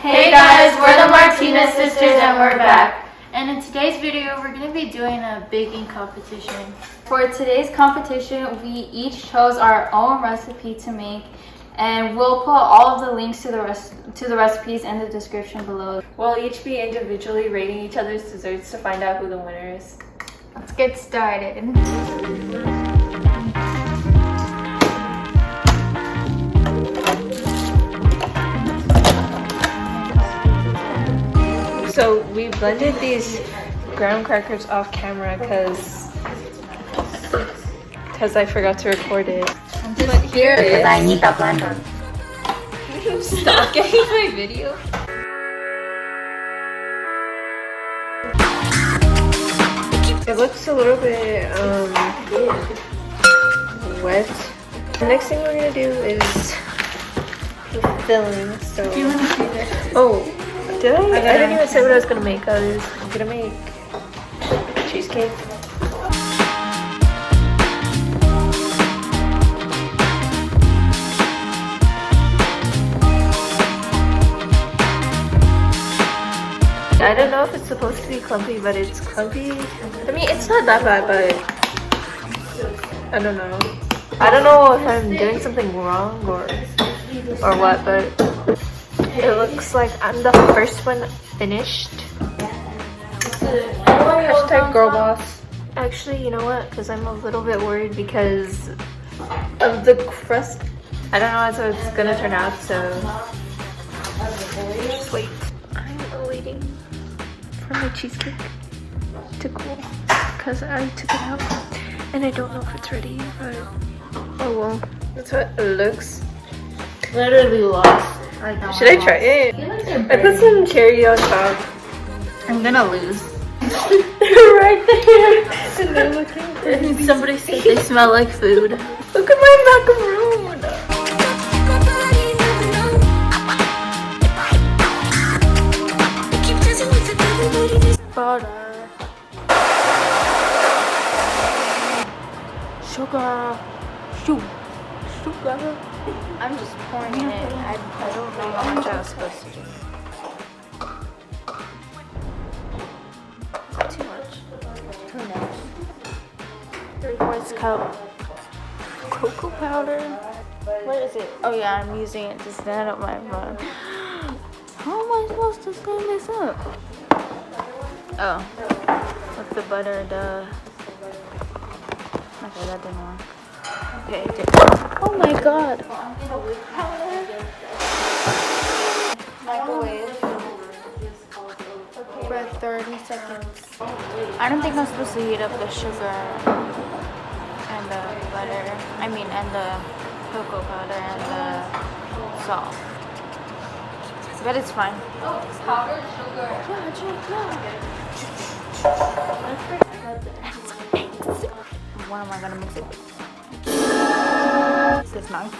Hey guys, we're the Martinez sisters and we're back. And in today's video, we're going to be doing a baking competition. For today's competition, we each chose our own recipe to make, and we'll put all of the links to the recipes in the description below. We'll each be individually rating each other's desserts to find out who the winner is. Let's get started. So we blended these graham crackers off camera because I forgot to record it. But here is I need the blender. Stop getting my video. It looks a little bit wet. The next thing we're gonna do is the filling. So Do you want to see this? oh, did I? I didn't even say what I was gonna make. I was gonna make cheesecake. I don't know if it's supposed to be clumpy, but it's clumpy. I mean, it's not that bad, but I don't know. I don't know if I'm doing something wrong or what, but it looks like I'm the first one finished. Hashtag girl boss. Actually, you know what? Because I'm a little bit worried because of the crust. I don't know how it's gonna turn out, so just wait. I'm waiting for my cheesecake to cool because I took it out and I don't know if it's ready, but oh well. That's what it looks. Literally lost. Should I try it? I put some cherry on top. I'm gonna lose. Right there. And they're looking crazy. Somebody said they smell like food. Look at my macaroon. Butter. Sugar. Sugar. I'm just pouring it in. I don't know how much I was supposed to do. Too much. Too much. 3/4 cup cocoa powder. What is it? Oh yeah, I'm using it to stand up my phone. How am I supposed to stand this up? Oh, with the butter, duh. Okay, that didn't work. Okay, it did. Oh my god. Microwave for 30 seconds. I don't think I'm supposed to heat up the sugar and the butter. And the cocoa powder and the salt. But it's fine. Oh, powdered sugar. What am I gonna mix it with? This knife.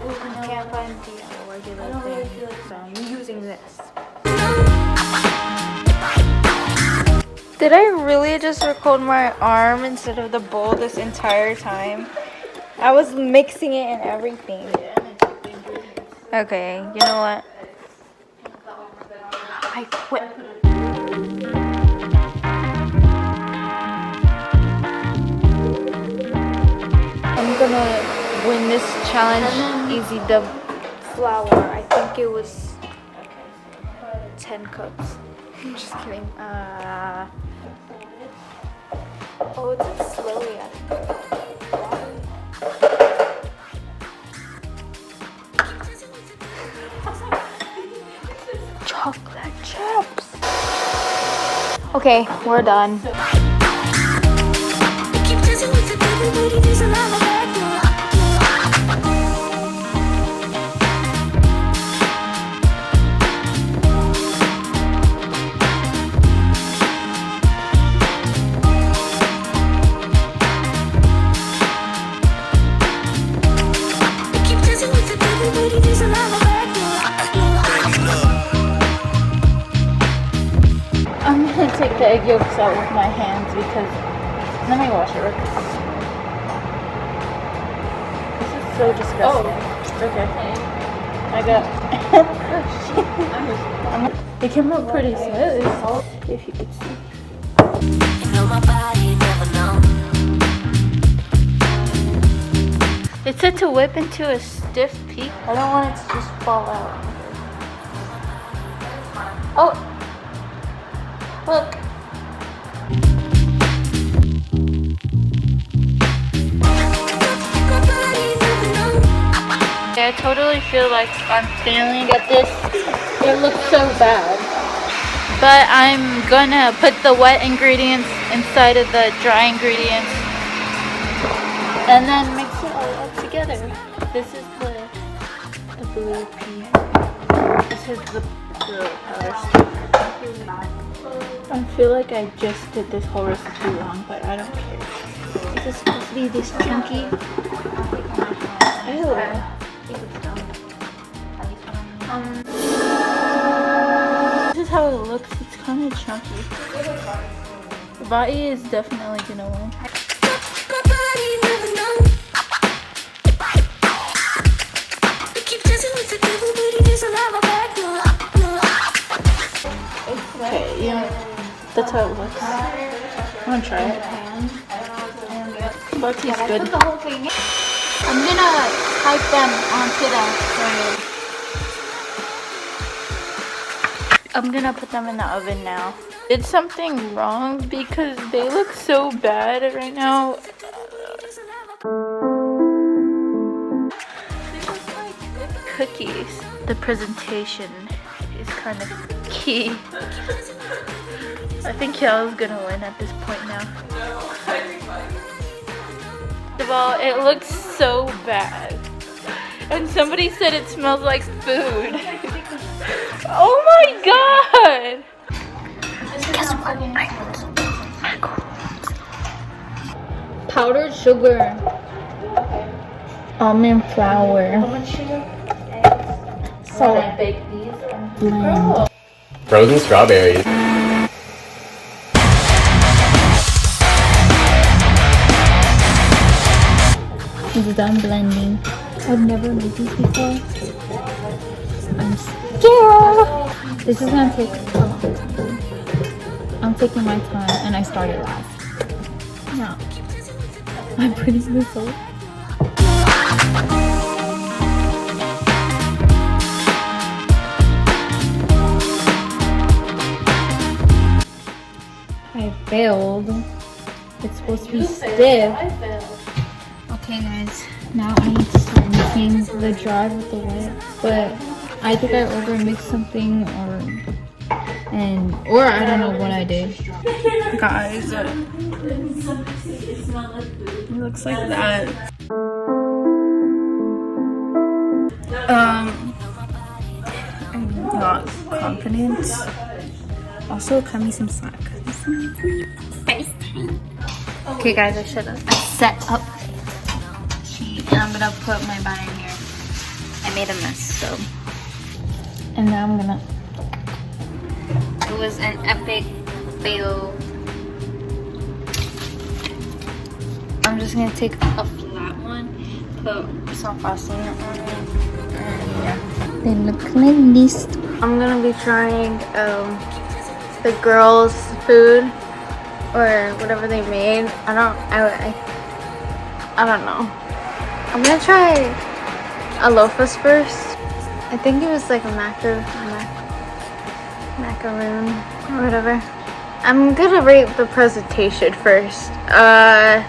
I can't find the regular thing, so I'm using this. Did I really just record my arm instead of the bowl this entire time? I was mixing it and everything. Okay, you know what? I quit. I'm gonna win this challenge easy. The flour, I think it was 10 cups. I'm just kidding. Oh, it's slowly. Chocolate chips. Okay, we're done. I'm gonna take the egg yolks out with my hands because let me wash it real quick. This is so disgusting. Oh, okay. I got. It came out pretty smooth, if you could see. It's set to whip into a stiff peak. I don't want it to just fall out. Oh, look. I totally feel like I'm failing at this. It looks so bad. But I'm gonna put the wet ingredients inside of the dry ingredients and then mix it all up together. This is the blue pea. This is the powder stuff. I feel like I just did this whole recipe wrong, but I don't care. Is this supposed to be this chunky? Ew. This is how it looks. It's kind of chunky. The body is definitely gonna win. Okay, yeah, that's how it looks. I'm gonna try it. But tastes good. I'm gonna type them onto the tray. I'm gonna put them in the oven now. Did something wrong because they look so bad right now. They look like cookies. The presentation is kind of key. I think Kiara's gonna win at this point now. First of all, it looks so bad. And somebody said it smells like food. Oh my god! Guess what? Powdered sugar. Almond flour. How much sugar? Salt. Blend. Frozen strawberries. It's done blending. I've never made these before. I'm scared. This is gonna take a long time. I'm taking my time and I started last. Now, I'm pretty result. I failed. It's supposed to be stiff. Okay guys, now I need to start mixing the dry with the wet. But I think I over mixed something or I don't know what I did. Guys, it looks like that. I'm not confident. Also, cut me some slack. Okay guys, I should have set up the sheet and I'm gonna put my batter in here. I made a mess, so. And now I'm gonna. It was an epic fail. I'm just gonna take a flat one, put some frosting on it, and yeah. They look like this. I'm gonna be trying the girls' food or whatever they made. I don't know. I'm gonna try a loafers first. I think it was like a macaroon or whatever. I'm gonna rate the presentation first. I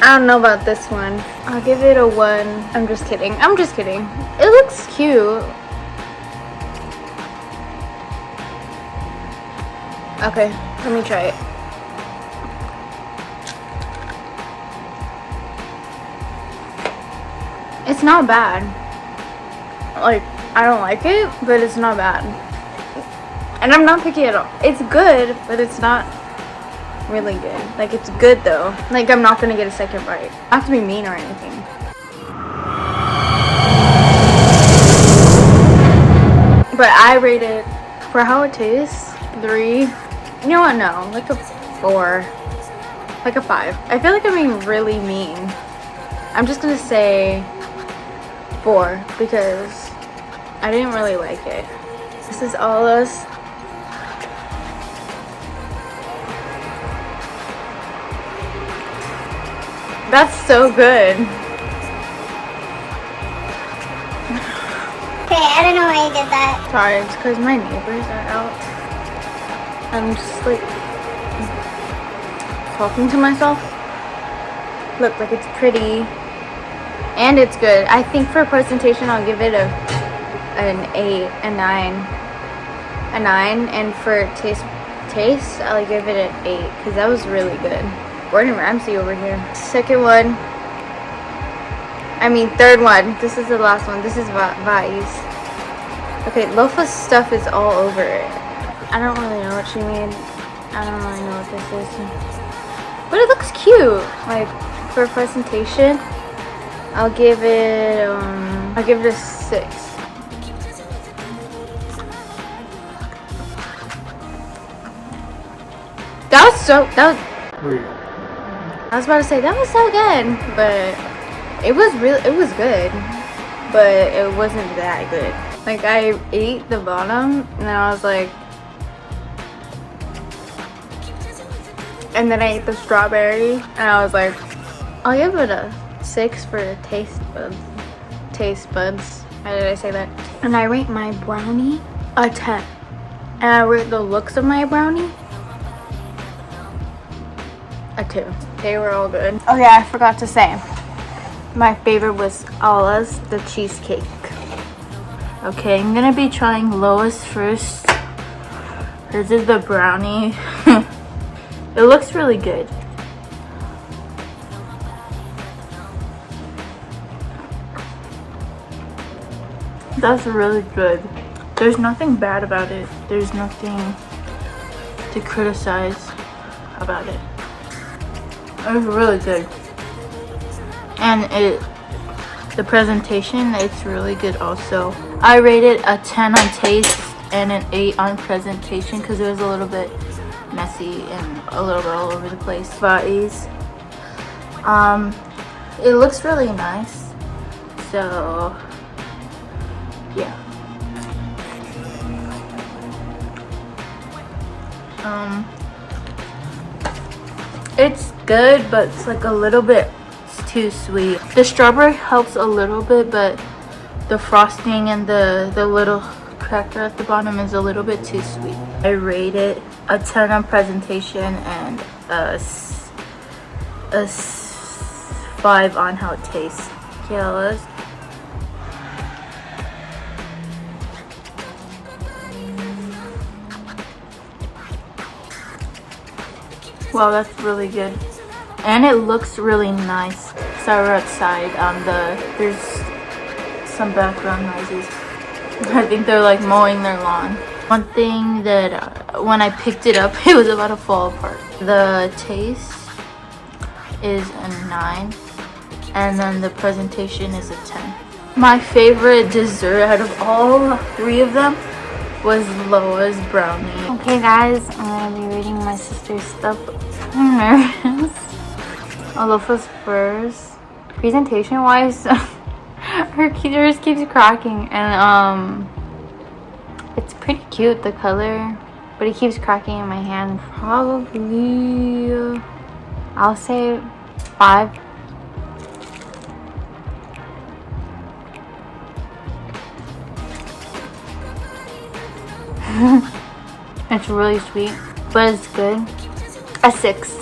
don't know about this one. I'll give it a 1. I'm just kidding. It looks cute. Okay, let me try it. It's not bad. Like, I don't like it, but it's not bad. And I'm not picky at all. It's good, but it's not really good. Like, it's good though. Like, I'm not gonna get a second bite. I have to be mean or anything. But I rate it for how it tastes 3. You know what? No, like a 4, like a 5. I feel like I'm being really mean. I'm just gonna say 4 because I didn't really like it. This is all us. That's so good. Okay, I don't know why you did that. Sorry, it's because my neighbors are out. I'm just like talking to myself. Look, like it's pretty and it's good. I think for presentation I'll give it an 8, a 9, and for taste I'll give it an 8 because that was really good. Gordon Ramsay over here. Second one. Third one. This is the last one. This is Vi's. Okay, Lofa's stuff is all over it. I don't really know what she made. I don't really know what this is. But it looks cute. Like, for a presentation, I'll give it a 6. I was about to say that was so good, but it was good, but it wasn't that good. Like I ate the bottom and I was like, and then I ate the strawberry and I was like, I'll give it a 6 for taste buds. How did I say that? And I rate my brownie a 10. And I rate the looks of my brownie a 2. They were all good. Oh yeah, I forgot to say. My favorite was Allah's, the cheesecake. Okay, I'm gonna be trying Lois first. This is the brownie. It looks really good. That's really good. There's nothing bad about it. There's nothing to criticize about it. It was really good. And the presentation, it's really good also. I rated a 10 on taste and an 8 on presentation because it was a little bit messy and a little bit all over the place. Vai's. It looks really nice. So yeah. It's good, but it's like a little bit too sweet. The strawberry helps a little bit, but the frosting and the little cracker at the bottom is a little bit too sweet. I rate it a 10 on presentation and a 5 on how it tastes. Yellows. Wow, that's really good. And it looks really nice. So we're outside. There's some background noises. I think they're like mowing their lawn. One thing that when I picked it up, it was about to fall apart. The taste is a 9, and then the presentation is a 10. My favorite dessert out of all 3 of them was Loa's brownie. Okay guys, I'm gonna be reading my sister's stuff. I'm nervous. Alofa's first. Presentation wise, hers keeps cracking, and it's pretty cute, the color, but it keeps cracking in my hand. Probably I'll say 5. It's really sweet, but it's good. A 6.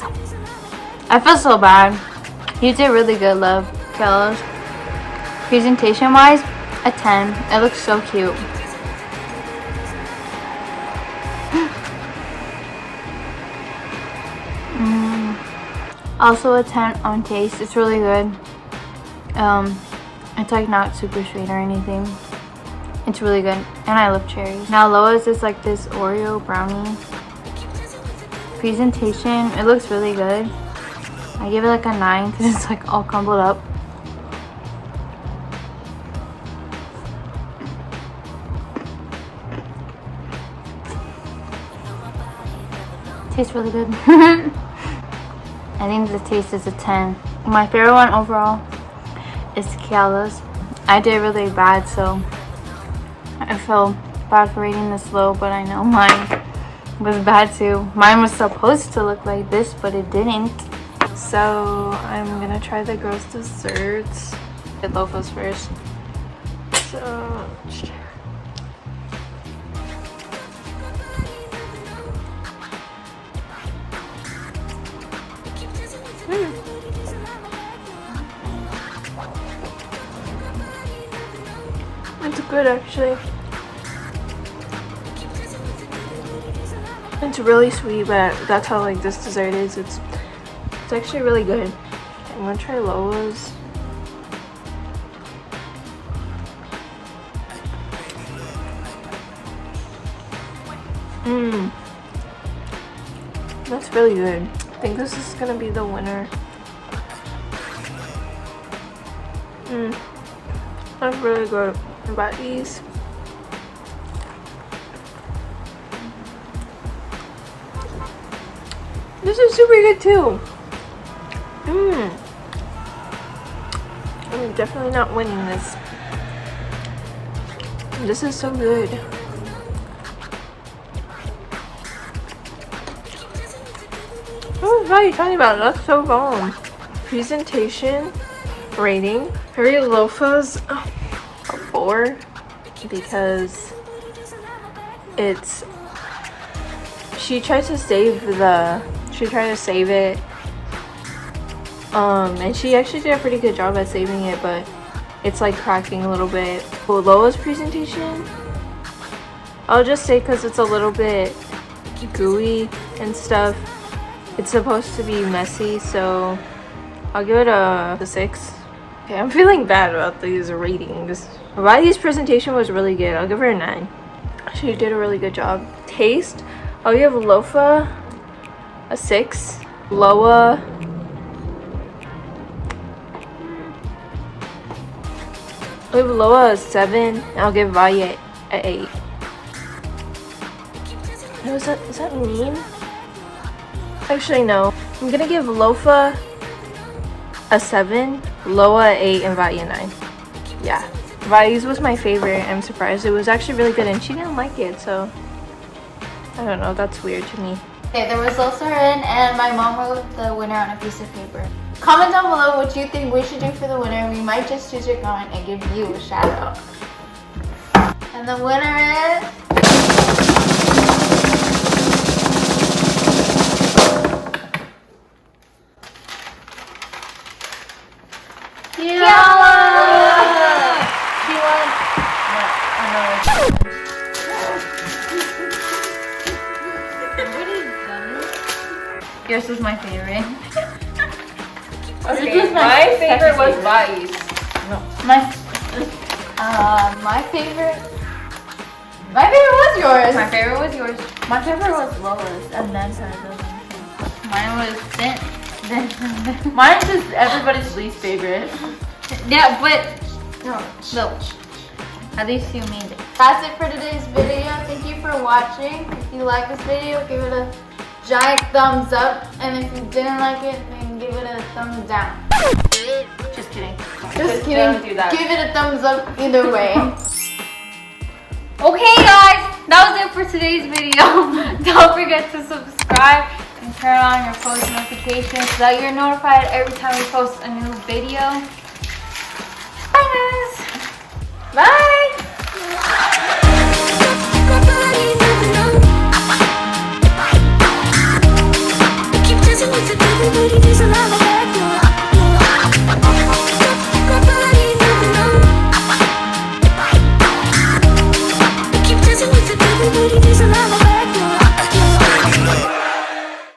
I feel so bad. You did really good, love. Kellogg's. Presentation wise, a 10. It looks so cute. Also a 10 on taste. It's really good. It's like not super sweet or anything. It's really good, and I love cherries. Now Loa's is like this Oreo brownie. Presentation, it looks really good. I give it like a 9 because it's like all crumbled up. Tastes really good. I think the taste is a 10. My favorite one overall is Kiala's. I did really bad, so I feel decorating this low, but I know mine was bad too. Mine was supposed to look like this, but it didn't. So I'm gonna try the girls' desserts. Get loafers first. So let's try. It's good actually. It's really sweet, but that's how like this dessert is. It's actually really good. I'm gonna try Lola's. That's really good. I think this is gonna be the winner. That's really good. What about these? This is super good too. I'm definitely not winning this. This is so good. What are you talking about? That's so bomb. Presentation rating. Her loafers a 4 because it's. She tried to save it. And she actually did a pretty good job at saving it, but it's like cracking a little bit. For Lola's presentation, I'll just say because it's a little bit gooey and stuff, it's supposed to be messy, so I'll give it a 6. Okay, I'm feeling bad about these ratings. Riley's presentation was really good. I'll give her a 9. She did a really good job. Taste, I'll give Lofa a 6. Loa, I'll give Loa a 7. I'll give Vaya an 8. No, is that mean? Actually, no. I'm gonna give Lofa a 7, Loa a 8, and Vaya a 9. Yeah. Vaya's was my favorite. I'm surprised. It was actually really good, and she didn't like it, so I don't know. That's weird to me. Okay, the results are in, and my mom wrote the winner on a piece of paper. Comment down below what you think we should do for the winner. We might just choose your comment and give you a shout out. And the winner is... Kiala! She won. Yours was my favorite. Okay, my favorite was Vai's. My favorite was yours. My favorite was yours. My favorite was Lola's, and then hers. Mine was then. Mine's just everybody's least favorite. Yeah, but No. At least you made it. That's it for today's video. Thank you for watching. If you like this video, give it a giant thumbs up, and if you didn't like it, then give it a thumbs down. just kidding. Just kidding. Don't do that. Give it a thumbs up either way. Okay, guys, that was it for today's video. Don't forget to subscribe and turn on your post notifications so that you're notified every time we post a new video. Bye, guys. Bye.